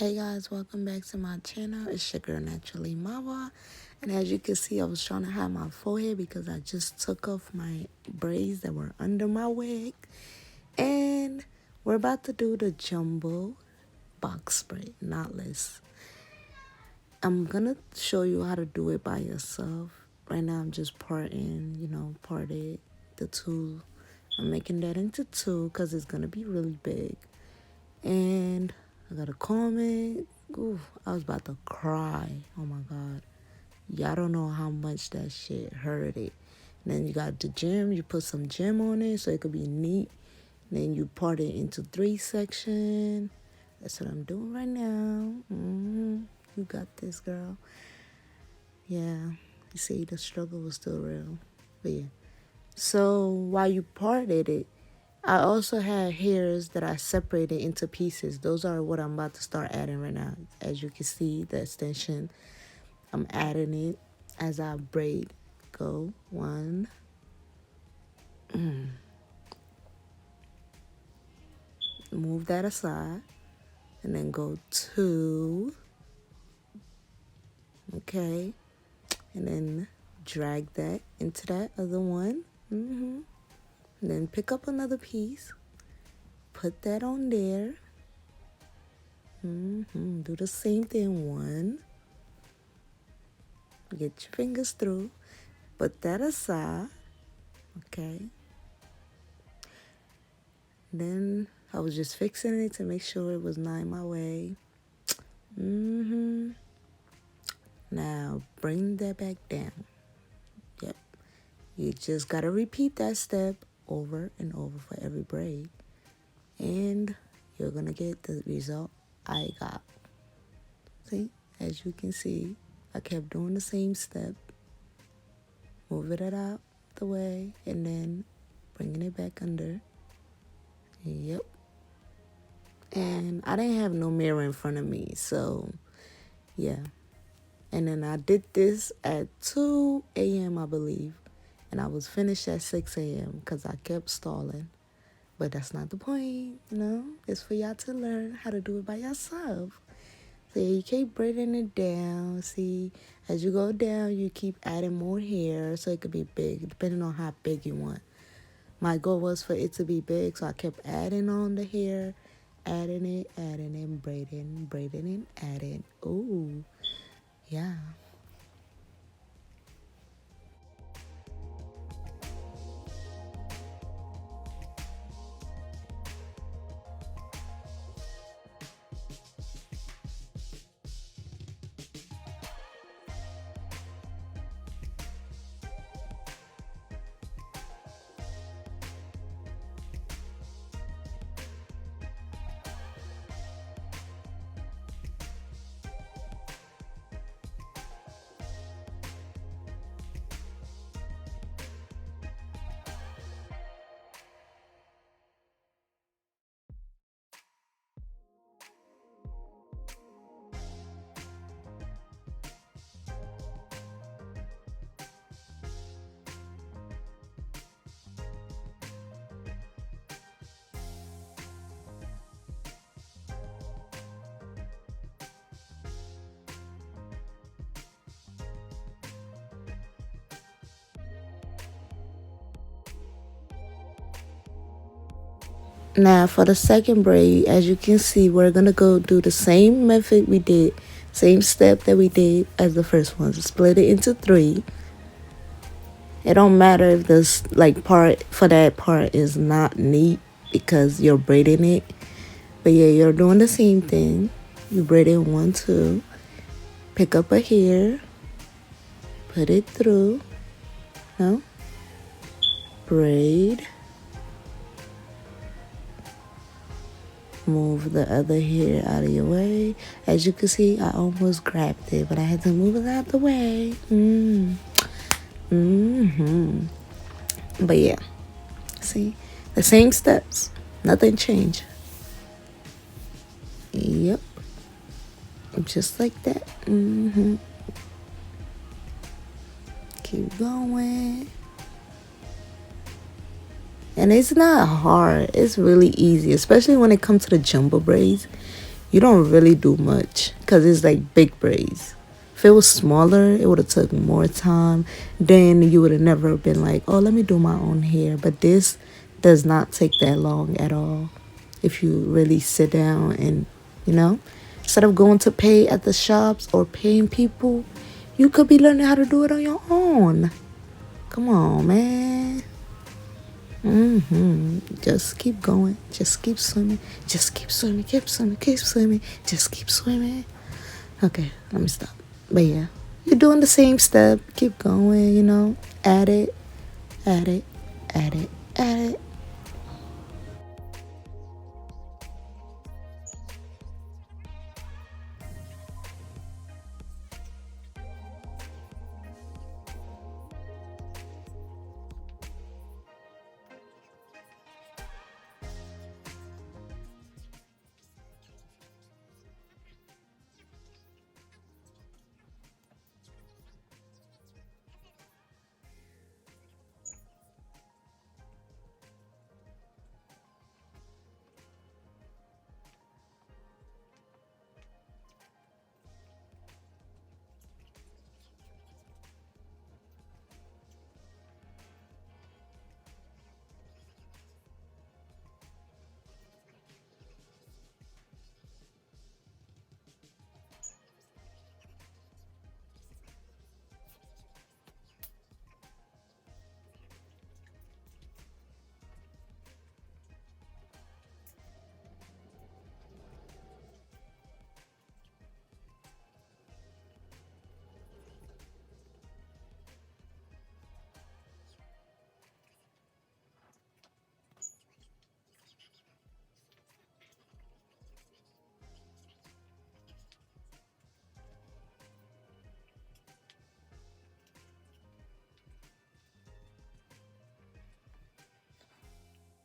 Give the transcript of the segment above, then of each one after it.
Hey guys, welcome back to my channel. It's your girl Naturally Mawa, and as you can see, I was trying to hide my forehead because I just took off my braids that were under my wig, and we're about to do the jumbo box braid, knotless. I'm gonna show you how to do it by yourself. Right now, I'm just parted the two. I'm making that into two because it's gonna be really big. And I got a comment. Ooh, I was about to cry. Oh my God. Y'all don't know how much that shit hurted. And then you got the gem. You put some gem on it so it could be neat. And then you part it into 3 sections. That's what I'm doing right now. You got this, girl. Yeah. You see, the struggle was still real. But yeah. So while you parted it, I also had hairs that I separated into pieces. Those are what I'm about to start adding right now. As you can see, the extension, I'm adding it as I braid. Go 1. Move that aside. And then go 2. Okay. And then drag that into that other one. And then pick up another piece. Put that on there. Do the same thing. 1. Get your fingers through. Put that aside. Okay. Then I was just fixing it to make sure it was not in my way. Now bring that back down. Yep. You just gotta repeat that step over and over for every braid. And you're gonna get the result I got. See, as you can see, I kept doing the same step. Moving it out the way and then bringing it back under. Yep. And I didn't have no mirror in front of me, so yeah. And then I did this at 2 a.m. I believe, and I was finished at 6 a.m. because I kept stalling. But that's not the point, It's for y'all to learn how to do it by yourself. So you keep braiding it down. See, as you go down, you keep adding more hair so it could be big, depending on how big you want. My goal was for it to be big, so I kept adding on the hair, adding it, braiding, and adding. Ooh, yeah. Now for the second braid, as you can see, we're gonna go do the same method we did, same step that we did as the first one. So split it into 3. It don't matter if this part for that part is not neat because you're braiding it. But yeah, you're doing the same thing. You braid it 1, 2, pick up a hair, put it through, braid, move the other hair out of your way. As you can see, I almost grabbed it, but I had to move it out the way. But yeah, see, the same steps, nothing changed. Yep, just like that. Keep going. And it's not hard. It's really easy, especially when it comes to the jumbo braids. you don't really do much because it's like big braids. If it was smaller, it would have took more time. Then you would have never been like, oh, let me do my own hair. But this does not take that long at all. If you really sit down and, you know, instead of going to pay at the shops or paying people, you could be learning how to do it on your own. Come on, man. Just keep going. Just keep swimming. Just keep swimming. Keep swimming. Keep swimming. Just keep swimming. Okay, let me stop. But yeah, you're doing the same step. Keep going, you know. Add it. Add it. Add it. Add it.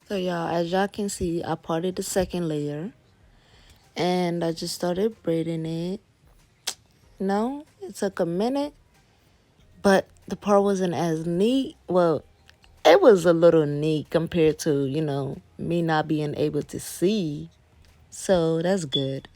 So y'all, as y'all can see, I parted the second layer and I just started braiding it. No, it took a minute, but the part wasn't as neat. Well, it was a little neat compared to, me not being able to see. So that's good.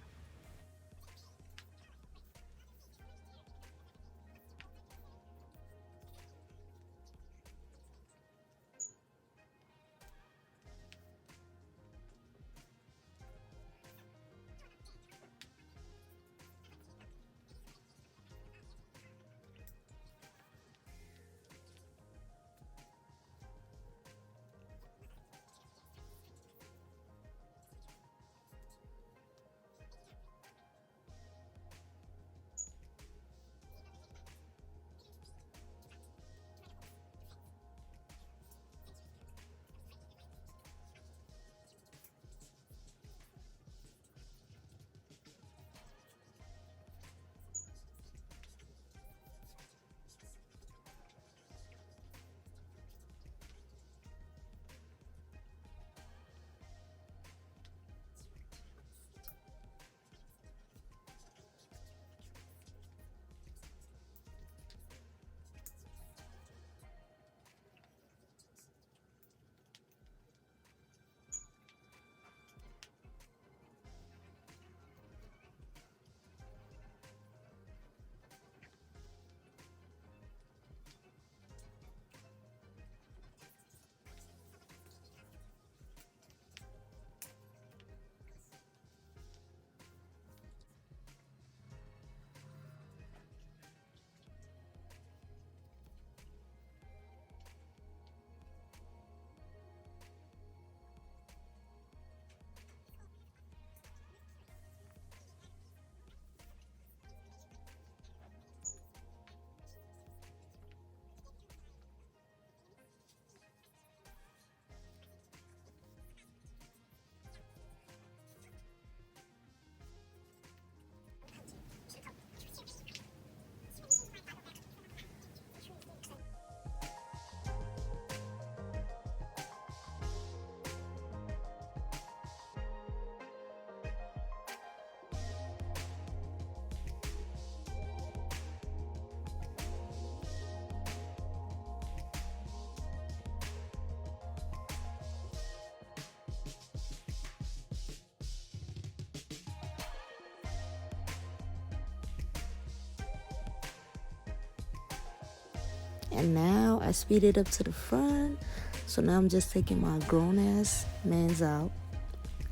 And now I speed it up to the front. So now I'm just taking my grown ass mans out.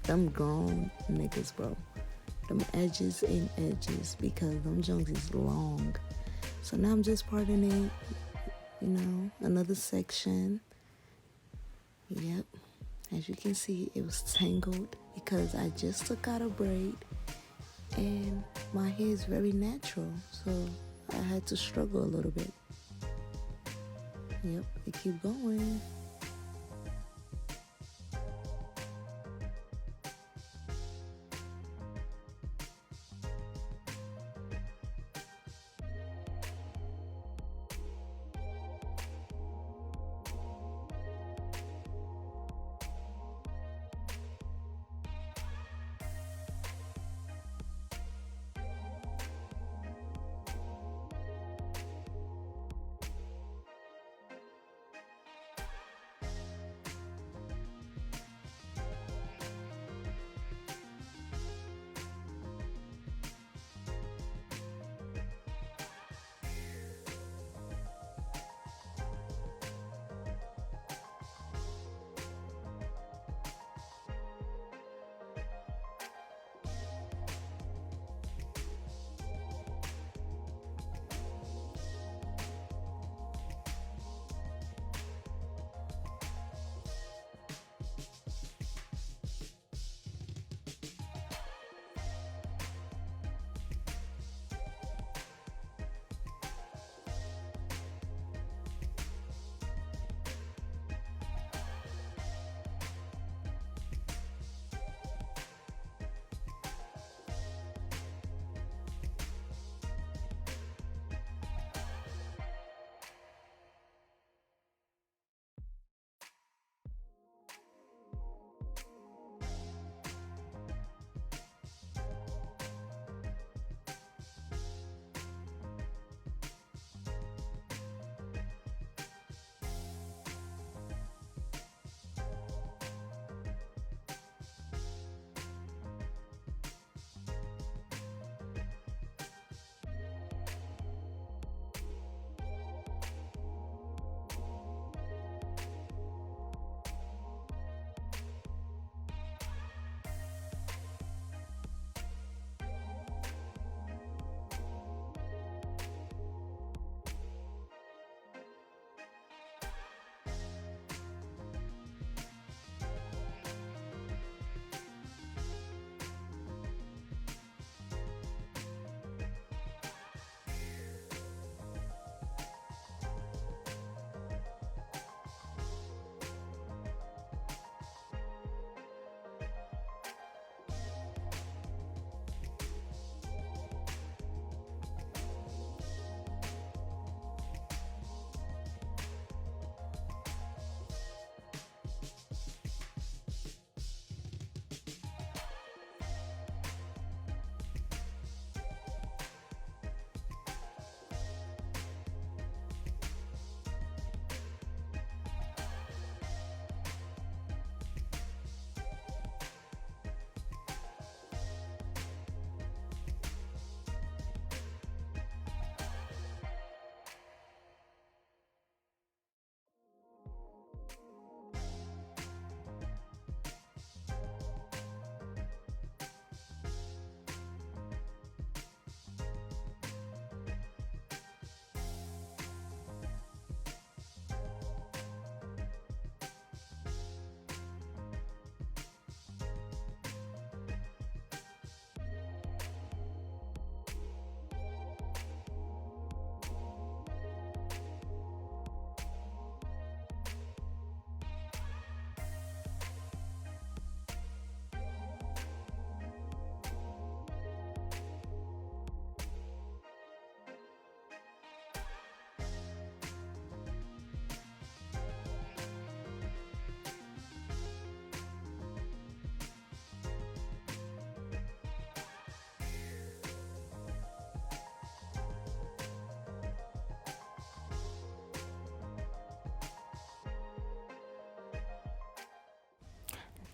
Them grown niggas, bro. Them edges ain't edges because them junks is long. So now I'm just parting it, another section. Yep. As you can see, it was tangled because I just took out a braid and my hair is very natural. So I had to struggle a little bit. Yep, it keep going.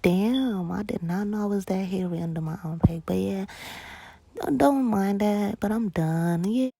Damn, I did not know I was that hairy under my armpit. But yeah, don't mind that. But I'm done. Yeah.